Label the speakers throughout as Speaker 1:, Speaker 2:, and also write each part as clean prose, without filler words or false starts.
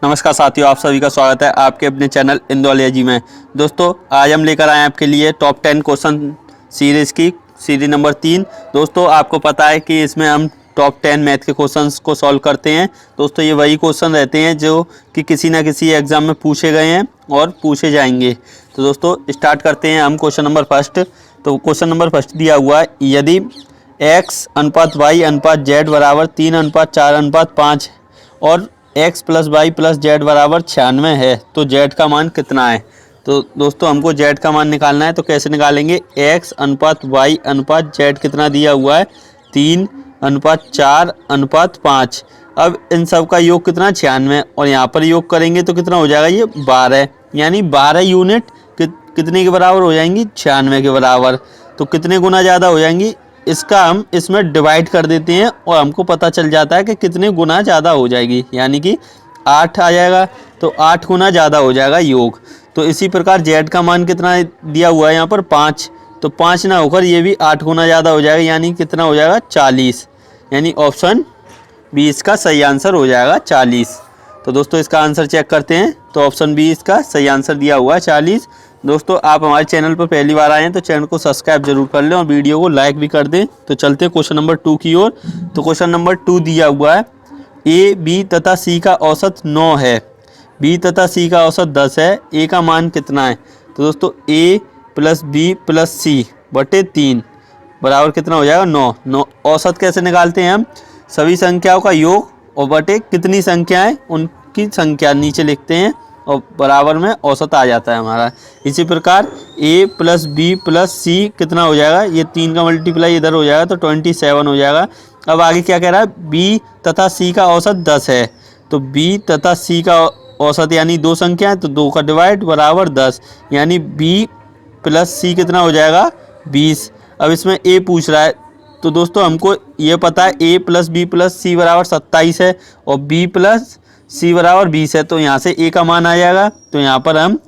Speaker 1: नमस्कार साथियों, आप सभी का स्वागत है आपके अपने चैनल इंदौलिया में। दोस्तों आज हम लेकर आए हैं आपके लिए टॉप 10 क्वेश्चन सीरीज़ की सीरीज नंबर 3। दोस्तों आपको पता है कि इसमें हम टॉप 10 मैथ के क्वेश्चंस को सॉल्व करते हैं। दोस्तों ये वही क्वेश्चन रहते हैं जो कि किसी ना किसी एग्ज़ाम में पूछे गए हैं और पूछे जाएंगे। तो दोस्तों स्टार्ट करते हैं हम क्वेश्चन नंबर फर्स्ट। तो क्वेश्चन नंबर फर्स्ट दिया हुआ है, यदि x अनुपात y अनुपात z बराबर 3 अनुपात 4 अनुपात 5 और x plus y plus z बराबर 96 है तो z का मान कितना है। तो दोस्तों हमको z का मान निकालना है। तो कैसे निकालेंगे, x अनुपात y अनुपात z कितना दिया हुआ है, 3 अनुपात 4 अनुपात 5। अब इन सब का योग कितना, 96, और यहाँ पर योग करेंगे तो कितना हो जाएगा, ये 12, यानी 12 यूनिट कितने के बराबर हो जाएंगी, 96 के बराबर। तो कितने गुना ज़्यादा हो जाएंगी, इसका हम इसमें डिवाइड कर देते हैं और हमको पता चल जाता है कि कितने गुना ज़्यादा हो जाएगी, यानी कि 8 आ जाएगा। तो 8 गुना ज़्यादा हो जाएगा योग। तो इसी प्रकार z का मान कितना दिया हुआ है यहाँ पर, 5। तो 5 ना होकर ये भी 8 गुना ज़्यादा हो जाएगा, यानी कितना हो जाएगा, 40। यानी ऑप्शन बी इसका सही आंसर हो जाएगा, 40। तो दोस्तों इसका आंसर चेक करते हैं। तो ऑप्शन बी इसका सही आंसर दिया हुआ है, 40। दोस्तों आप हमारे चैनल पर पहली बार आए हैं तो चैनल को सब्सक्राइब जरूर कर लें और वीडियो को लाइक भी कर दें। तो चलते हैं क्वेश्चन नंबर 2 की ओर। तो क्वेश्चन नंबर 2 दिया हुआ है, ए बी तथा सी का औसत 9 है, बी तथा सी का औसत 10 है, ए का मान कितना है। तो दोस्तों ए प्लस बी प्लस सी बटे 3 बराबर कितना हो जाएगा, 9। औसत कैसे निकालते हैं हम, सभी संख्याओं का योग और बटे कितनी संख्याएं उनकी संख्या नीचे लिखते हैं और बराबर में औसत आ जाता है हमारा। इसी प्रकार a प्लस बी प्लस सी कितना हो जाएगा, ये 3 का मल्टीप्लाई इधर हो जाएगा तो 27 हो जाएगा। अब आगे क्या कह रहा है, b तथा c का औसत 10 है। तो b तथा c का औसत यानी दो संख्या है तो 2 का डिवाइड बराबर 10, यानी b प्लस c कितना हो जाएगा, 20। अब इसमें a पूछ रहा है तो दोस्तों हमको ये पता है a प्लस बी प्लस सी बराबर 27 है और b प्लस सी बराबर 20 है। तो यहाँ से a का मान आ जाएगा। तो यहाँ पर हम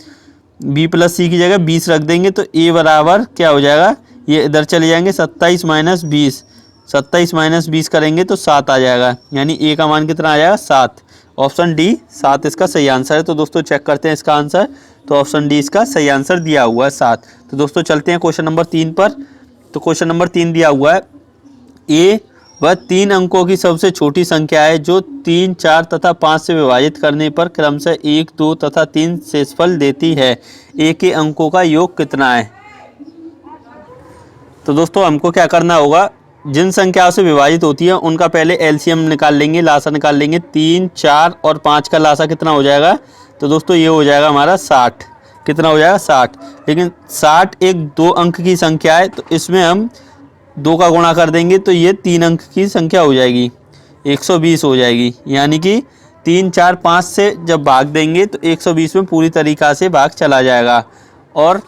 Speaker 1: b प्लस सी की जगह 20 रख देंगे तो a बराबर क्या हो जाएगा, ये इधर चले जाएंगे, 27 माइनस 20, 27 माइनस 20 करेंगे तो 7 आ जाएगा, यानी a का मान कितना आ जाएगा, 7। ऑप्शन डी 7 इसका सही आंसर है। तो दोस्तों चेक करते हैं इसका आंसर। तो ऑप्शन डी इसका सही आंसर दिया हुआ है, 7। तो दोस्तों चलते हैं क्वेश्चन नंबर 3 पर। तो क्वेश्चन नंबर 3 दिया हुआ है, ए वह 3 अंकों की सबसे छोटी संख्या है जो 3, 4 तथा 5 से विभाजित करने पर क्रमशः 1, 2 तथा 3 शेषफल देती है। ए के अंकों का योग कितना है। तो दोस्तों हमको क्या करना होगा, जिन संख्याओं से विभाजित होती है उनका पहले एलसीएम निकाल लेंगे, लासा निकाल लेंगे। 3, 4 और 5 का लासा कितना हो जाएगा, तो दोस्तों ये हो जाएगा हमारा 60। कितना हो जाएगा, 60। लेकिन 60 एक 2 अंक की संख्या है तो इसमें हम 2 का गुणा कर देंगे तो ये 3 अंक की संख्या हो जाएगी, 120 हो जाएगी। यानी कि 3, 4, 5 से जब भाग देंगे तो 120 में पूरी तरीक़ा से भाग चला जाएगा। और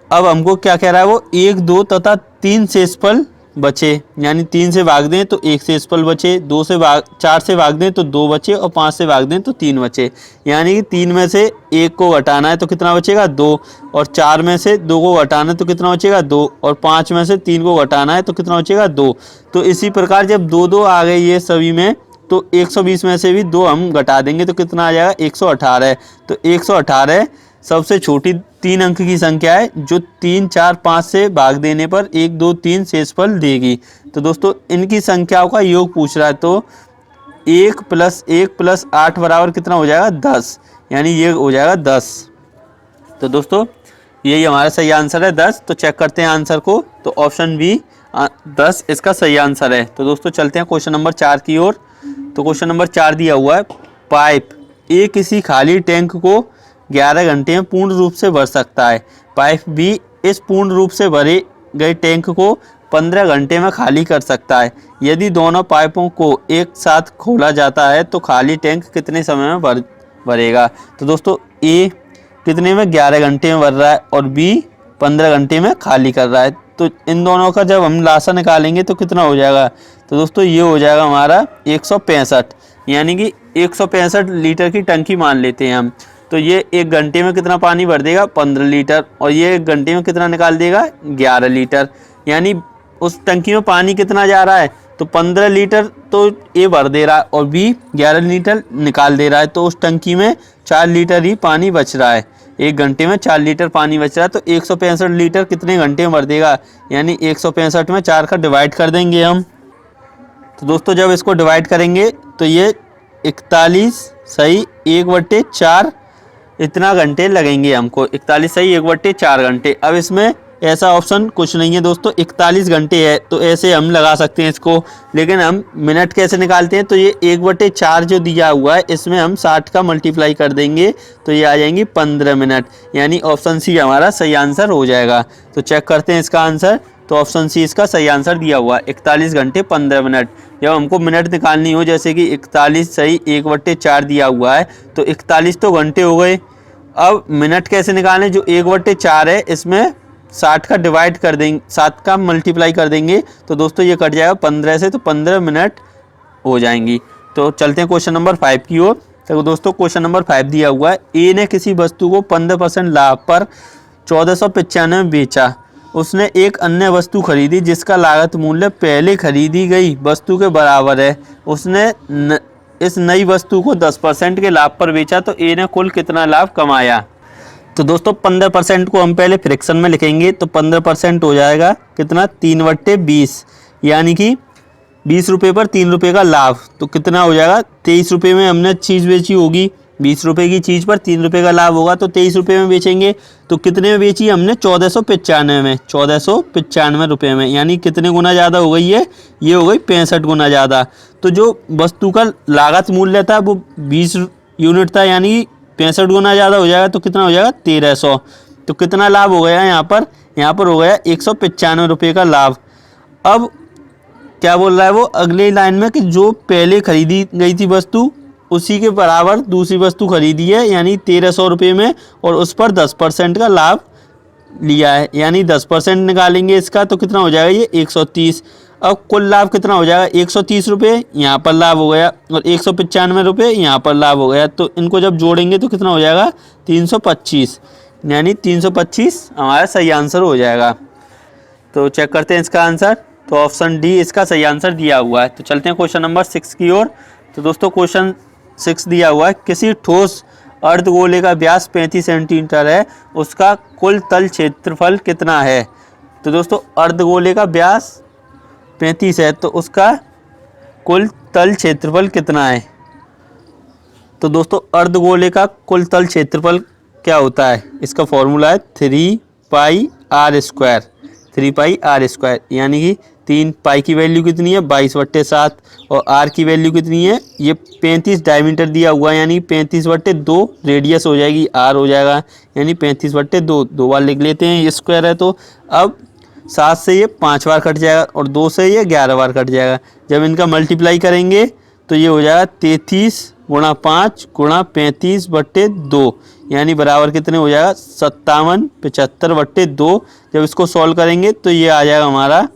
Speaker 1: अब हमको क्या कह रहा है वो, 1, 2 तथा 3 शेषफल बचे, यानी 3 से भाग दें तो 1 शेषफल बचे, 4 से भाग दें तो 2 बचे और 5 से भाग दें तो 3 बचे। यानी कि 3 में से 1 को घटाना है तो कितना बचेगा, 2, और 4 में से 2 को घटाना है तो कितना बचेगा, 2, और 5 में से 3 को घटाना है तो कितना बचेगा, 2। तो इसी प्रकार जब 2 2 आ गए ये सभी में तो 120 में से भी 2 हम घटा देंगे तो कितना आ जाएगा, 118। तो 118 सबसे छोटी 3 अंक की संख्या है जो 3, 4, 5 से भाग देने पर 1, 2, 3 शेषफल देगी। तो दोस्तों इनकी संख्याओं का योग पूछ रहा है। तो 1 प्लस 1 प्लस 8 बराबर कितना हो जाएगा, 10, यानी ये हो जाएगा 10। तो दोस्तों यही हमारा सही आंसर है, 10। तो चेक करते हैं आंसर को। तो ऑप्शन बी 10 इसका सही आंसर है। तो दोस्तों चलते हैं क्वेश्चन नंबर 4 की ओर। तो क्वेश्चन नंबर 4 दिया हुआ है, पाइप ए किसी खाली टैंक को 11 घंटे में पूर्ण रूप से भर सकता है। पाइप बी इस पूर्ण रूप से भरे गए टैंक को 15 घंटे में खाली कर सकता है। यदि दोनों पाइपों को एक साथ खोला जाता है तो खाली टैंक कितने समय में भरेगा। तो दोस्तों ए कितने में, 11 घंटे में भर रहा है और बी 15 घंटे में खाली कर रहा है। तो इन दोनों का जब हम लासा निकालेंगे तो कितना हो जाएगा, तो दोस्तों ये हो जाएगा हमारा 165, यानी कि 165 लीटर की टंकी मान लेते हैं हम। तो ये 1 घंटे में कितना पानी भर देगा, 15 लीटर, और ये 1 घंटे में कितना निकाल देगा, 11 लीटर। यानी उस टंकी में पानी कितना जा रहा है, तो 15 लीटर तो ए भर दे रहा है और बी 11 लीटर निकाल दे रहा है, तो उस टंकी में 4 लीटर ही पानी बच रहा है। 1 घंटे में 4 लीटर पानी बच रहा है, तो 165 लीटर कितने घंटे में भर देगा, यानी 165 में 4 का डिवाइड कर देंगे हम। तो दोस्तों जब इसको डिवाइड करेंगे तो ये 41 सही 1/4 इतना घंटे लगेंगे हमको। 41 सही 1/4 घंटे। अब इसमें ऐसा ऑप्शन कुछ नहीं है दोस्तों, 41 घंटे है तो ऐसे हम लगा सकते हैं इसको, लेकिन हम मिनट कैसे निकालते हैं, तो ये 1/4 जो दिया हुआ है इसमें हम 60 का मल्टीप्लाई कर देंगे तो ये आ जाएंगी 15 मिनट, यानी ऑप्शन सी हमारा सही आंसर हो जाएगा। तो चेक करते हैं इसका आंसर, तो ऑप्शन सी इसका सही आंसर दिया हुआ है 41 घंटे 15 मिनट। जब हमको मिनट निकालनी हो, जैसे कि 41 सही 1/4 दिया हुआ है, तो 41 तो घंटे हो गए। अब मिनट कैसे निकालें, जो 1/4 है इसमें 60 का डिवाइड कर देंगे, 7 का मल्टीप्लाई कर देंगे तो दोस्तों ये कट जाएगा 15 से, तो 15 मिनट हो जाएंगी। तो चलते हैं क्वेश्चन नंबर 5 की ओर। तो दोस्तों क्वेश्चन नंबर 5 दिया हुआ है, ए ने किसी वस्तु को 15% लाभ पर 1495 में बेचा। उसने एक अन्य वस्तु खरीदी जिसका लागत मूल्य पहले खरीदी गई वस्तु के बराबर है। उसने इस नई वस्तु को 10% के लाभ पर बेचा, तो ए ने कुल कितना लाभ कमाया। तो दोस्तों 15% को हम पहले फ्रैक्शन में लिखेंगे, तो 15% हो जाएगा कितना 3/20, यानी कि 20 रुपये पर 3 रुपये का लाभ, तो कितना हो जाएगा 23 रुपये में हमने चीज़ बेची होगी। 20 रुपये की चीज़ पर 3 रुपये का लाभ होगा, तो 23 रुपये में बेचेंगे। तो कितने में बेची हमने 1495 में, 1495 रुपये में, यानी कितने गुना ज़्यादा हो गई है, ये हो गई 65 गुना ज़्यादा। तो जो वस्तु का लागत मूल्य था वो 20 यूनिट था, यानी 65 गुना ज़्यादा हो जाएगा, तो कितना हो जाएगा 1300। तो कितना लाभ हो गया यहाँ पर हो गया 195 रुपये का लाभ। अब क्या बोल रहा है वो अगली लाइन में कि जो पहले खरीदी गई थी वस्तु उसी के बराबर दूसरी वस्तु खरीदी है, यानी 1300 रुपये में, और उस पर 10% का लाभ लिया है, यानी 10% निकालेंगे इसका, तो कितना हो जाएगा ये 130। अब कुल लाभ कितना हो जाएगा 130 रुपये यहाँ पर लाभ हो गया, और 195 रुपये यहाँ पर लाभ हो गया, तो इनको जब जोड़ेंगे तो कितना हो जाएगा 325, यानी 325 हमारा सही आंसर हो जाएगा। तो चेक करते हैं इसका आंसर, तो ऑप्शन डी इसका सही आंसर दिया हुआ है। तो चलते हैं क्वेश्चन नंबर 6 की ओर। तो दोस्तों क्वेश्चन 6 दिया हुआ है, किसी ठोस अर्धगोले का व्यास 35 सेंटीमीटर है, उसका कुल तल क्षेत्रफल कितना है। तो दोस्तों अर्धगोले का व्यास 35 है, तो उसका कुल तल क्षेत्रफल कितना है। तो दोस्तों अर्धगोले का कुल तल क्षेत्रफल क्या होता है, इसका फॉर्मूला है 3πr², 3πr², यानी कि 3 पाई की वैल्यू कितनी है 22/7, और आर की वैल्यू कितनी है, ये 35 डायमीटर दिया हुआ है, यानी 35/2 रेडियस हो जाएगी, आर हो जाएगा, यानी 35/2, 2 बार लिख लेते हैं, ये स्क्वायर है। तो अब 7 से ये 5 बार कट जाएगा और 2 से ये 11 बार कट जाएगा। जब इनका मल्टीप्लाई करेंगे तो ये हो जाएगा 33 × 5 × 35/2, यानी बराबर कितने हो जाएगा 57 75/2। जब इसको सॉल्व करेंगे तो ये आ जाएगा हमारा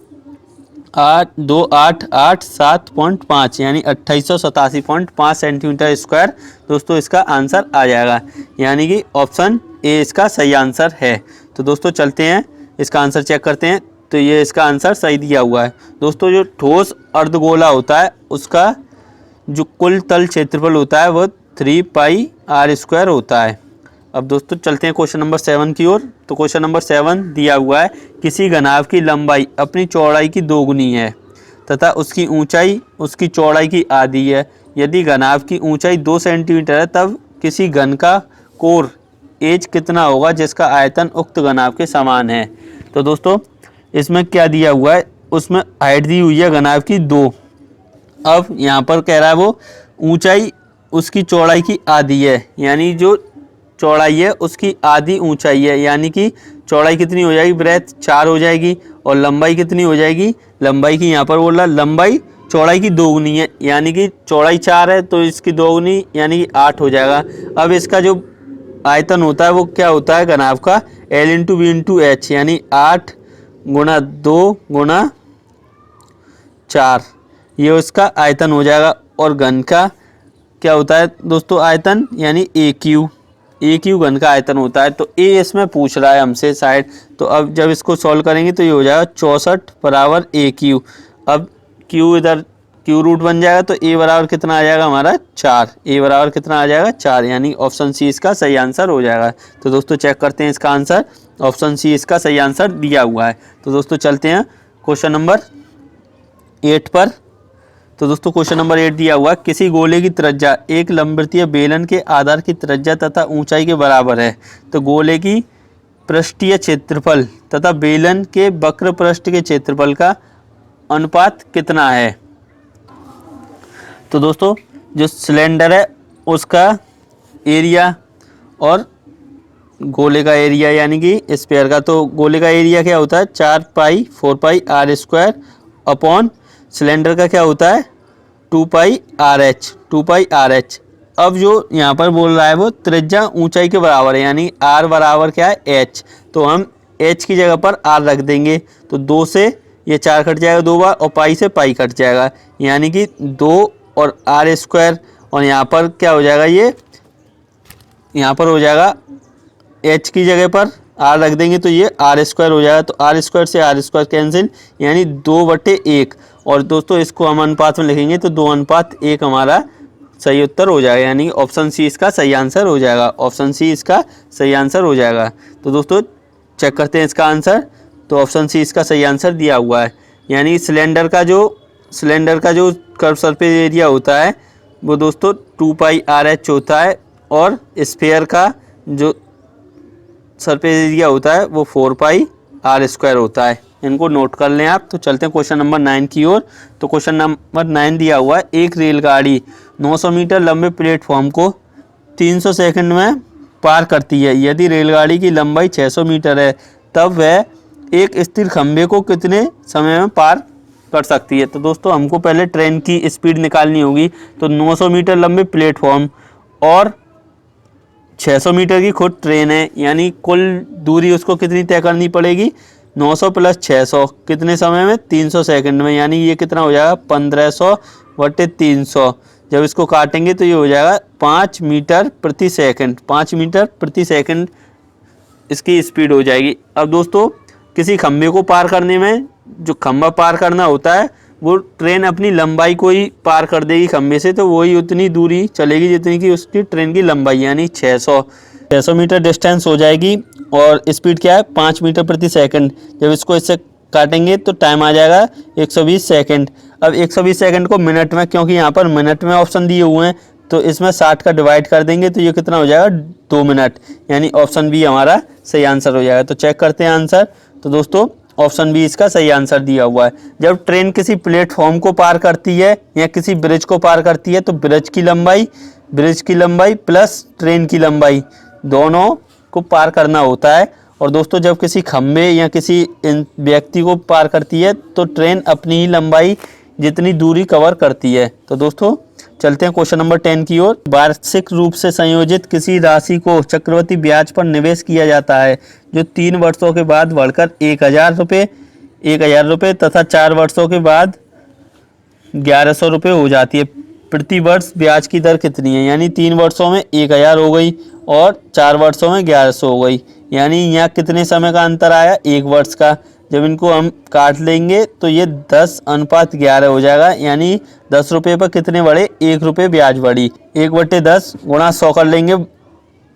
Speaker 1: 82887.5, यानी 2887.5 सेंटीमीटर स्क्वायर। दोस्तों इसका आंसर आ जाएगा, यानी कि ऑप्शन ए इसका सही आंसर है। तो दोस्तों चलते हैं इसका आंसर चेक करते हैं, तो ये इसका आंसर सही दिया हुआ है। दोस्तों जो ठोस अर्धगोला होता है उसका जो कुल तल क्षेत्रफल होता है वो 3πr² होता है। अब दोस्तों चलते हैं क्वेश्चन नंबर 7 की ओर। तो क्वेश्चन नंबर 7 दिया हुआ है, किसी घनाभ की लंबाई अपनी चौड़ाई की दोगुनी है तथा उसकी ऊंचाई उसकी चौड़ाई की आधी है। यदि घनाभ की ऊंचाई 2 सेंटीमीटर है, तब किसी घन का कोर एज कितना होगा जिसका आयतन उक्त घनाभ के समान है। तो दोस्तों इसमें क्या दिया हुआ है, उसमें हाइट दी हुई है घनाभ की 2। अब यहाँ पर कह रहा है वो ऊंचाई उसकी चौड़ाई की आधी है, यानी जो चौड़ाई है उसकी आधी ऊंचाई है, यानी कि चौड़ाई कितनी हो जाएगी ब्रेथ 4 हो जाएगी, और लंबाई कितनी हो जाएगी, लंबाई की यहाँ पर बोल रहा लंबाई चौड़ाई की दोगुनी है, यानी कि चौड़ाई 4 है तो इसकी दोगुनी यानी कि 8 हो जाएगा। अब इसका जो आयतन होता है वो क्या होता है घनाभ का L × V × H, यानी 8 × 2 × 4, ये उसका आयतन हो जाएगा। और घन का क्या होता है दोस्तों आयतन, यानी AQ घन का आयतन होता है। तो ए इसमें पूछ रहा है हमसे साइड, तो अब जब इसको सॉल्व करेंगे तो ये हो जाएगा 64 = AQ। अब क्यू इधर क्यू रूट बन जाएगा तो ए बराबर कितना आ जाएगा हमारा 4। ए बराबर कितना आ जाएगा 4, यानी ऑप्शन सी इसका सही आंसर हो जाएगा। तो दोस्तों चेक करते हैं इसका आंसर, ऑप्शन सी इसका सही आंसर दिया हुआ है। तो दोस्तों चलते हैं क्वेश्चन नंबर 8 पर। तो दोस्तों क्वेश्चन नंबर 8 दिया हुआ है, किसी गोले की त्रिज्या एक लंबवृत्तीय बेलन के आधार की त्रिज्या तथा ऊंचाई के बराबर है। तो गोले की पृष्ठीय क्षेत्रफल तथा बेलन के वक्र पृष्ठ के क्षेत्रफल का अनुपात कितना है। तो दोस्तों जो सिलेंडर है उसका एरिया और गोले का एरिया यानी कि स्फीयर का, तो गोले का एरिया क्या होता है 4 पाई 4 पाई आर स्क्वायर अपॉन सिलेंडर का क्या होता है 2 पाई आर एच 2 पाई आर एच। अब जो यहाँ पर बोल रहा है वो त्रिज्या ऊंचाई के बराबर है, यानी आर बराबर क्या है एच, तो हम एच की जगह पर आर रख देंगे। तो 2 से ये 4 कट जाएगा 2 बार और पाई से पाई कट जाएगा, यानी कि 2 और आर स्क्वायर, और यहाँ पर क्या हो जाएगा ये यहाँ पर हो जाएगा एच की जगह पर आर रख देंगे तो ये आर स्क्वायर हो जाएगा। तो आर स्क्वायर से आर स्क्वायर कैंसिल, यानी 2/1। और दोस्तों इसको हम अनुपात में लिखेंगे तो 2:1 हमारा सही उत्तर हो जाएगा, यानी ऑप्शन सी इसका सही आंसर हो जाएगा। ऑप्शन सी इसका सही आंसर हो जाएगा। तो दोस्तों चेक करते हैं इसका आंसर। तो ऑप्शन सी इसका सही आंसर दिया हुआ है, यानी सिलेंडर का जो कर्व सरफेस एरिया होता है वो दोस्तों 2 पाई आर एच होता है, और स्फीयर का जो सरफेस एरिया होता है वो 4 पाई आर स्क्वायर होता है। इनको नोट कर लें आप। तो चलते हैं क्वेश्चन नंबर 9 की ओर। तो क्वेश्चन नंबर 9 दिया हुआ है, एक रेलगाड़ी 900 मीटर लंबे प्लेटफॉर्म को 300 सेकंड में पार करती है। यदि रेलगाड़ी की लंबाई 600 मीटर है तब वह एक स्थिर खंभे को कितने समय में पार कर सकती है। तो दोस्तों हमको पहले ट्रेन की स्पीड निकालनी होगी। तो 900 मीटर लंबे प्लेटफॉर्म और 600 मीटर की खुद ट्रेन है, यानी कुल दूरी उसको कितनी तय करनी पड़ेगी 900 + 600 कितने समय में 300 सेकंड में, यानी ये कितना हो जाएगा 1500/300। जब इसको काटेंगे तो ये हो जाएगा 5 मीटर प्रति सेकंड। 5 मीटर प्रति सेकंड इसकी स्पीड हो जाएगी। अब दोस्तों किसी खंभे को पार करने में जो खंभा पार करना होता है वो ट्रेन अपनी लंबाई को ही पार कर देगी खंभे से, तो वही उतनी दूरी चलेगी जितनी कि उसकी ट्रेन की लंबाई, यानी 600 मीटर डिस्टेंस हो जाएगी। और स्पीड क्या है 5 मीटर प्रति सेकंड। जब इसको इससे काटेंगे तो टाइम आ जाएगा 120 सेकंड। अब 120 सेकंड को मिनट में, क्योंकि यहाँ पर मिनट में ऑप्शन दिए हुए हैं तो इसमें 60 का डिवाइड कर देंगे तो ये कितना हो जाएगा 2 मिनट, यानी ऑप्शन बी हमारा सही आंसर हो जाएगा। तो चेक करते हैं आंसर। तो दोस्तों ऑप्शन बी इसका सही आंसर दिया हुआ है। जब ट्रेन किसी प्लेटफॉर्म को पार करती है या किसी ब्रिज को पार करती है तो ब्रिज की लंबाई प्लस ट्रेन की लंबाई दोनों को पार करना होता है। और दोस्तों जब किसी खंभे या किसी व्यक्ति को पार करती है तो ट्रेन अपनी ही लंबाई जितनी दूरी कवर करती है। तो दोस्तों चलते हैं क्वेश्चन नंबर 10 की ओर। वार्षिक रूप से संयोजित किसी राशि को चक्रवृद्धि ब्याज पर निवेश किया जाता है जो 3 वर्षों के बाद बढ़कर 1000 रुपये तथा 4 वर्षों के बाद 1100 रुपये हो जाती है। प्रति वर्ष ब्याज की दर कितनी है, यानी 3 वर्षों में 1000 हो गई और 4 वर्षों में 1100 हो गई, यानी यहाँ कितने समय का अंतर आया 1 वर्ष का। जब इनको हम काट लेंगे तो ये 10:11 हो जाएगा, यानी 10 रुपये पर कितने बढ़े 1 रुपये ब्याज बढ़ी। 1/10 गुणा 100 कर लेंगे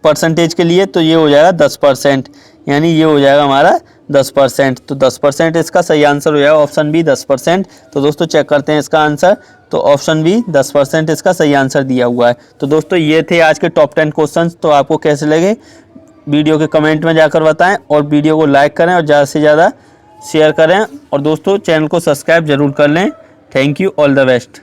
Speaker 1: परसेंटेज के लिए तो ये हो जाएगा 10%, यानी ये हो जाएगा हमारा 10%। तो 10% इसका सही आंसर हो जाएगा ऑप्शन बी 10%। तो दोस्तों चेक करते हैं इसका आंसर। तो ऑप्शन बी 10% इसका सही आंसर दिया हुआ है। तो दोस्तों ये थे आज के टॉप 10 क्वेश्चंस। तो आपको कैसे लगे वीडियो के कमेंट में जाकर बताएं और वीडियो को लाइक करें और ज़्यादा से ज़्यादा शेयर करें और दोस्तों चैनल को सब्सक्राइब जरूर कर लें। Thank you, all the best.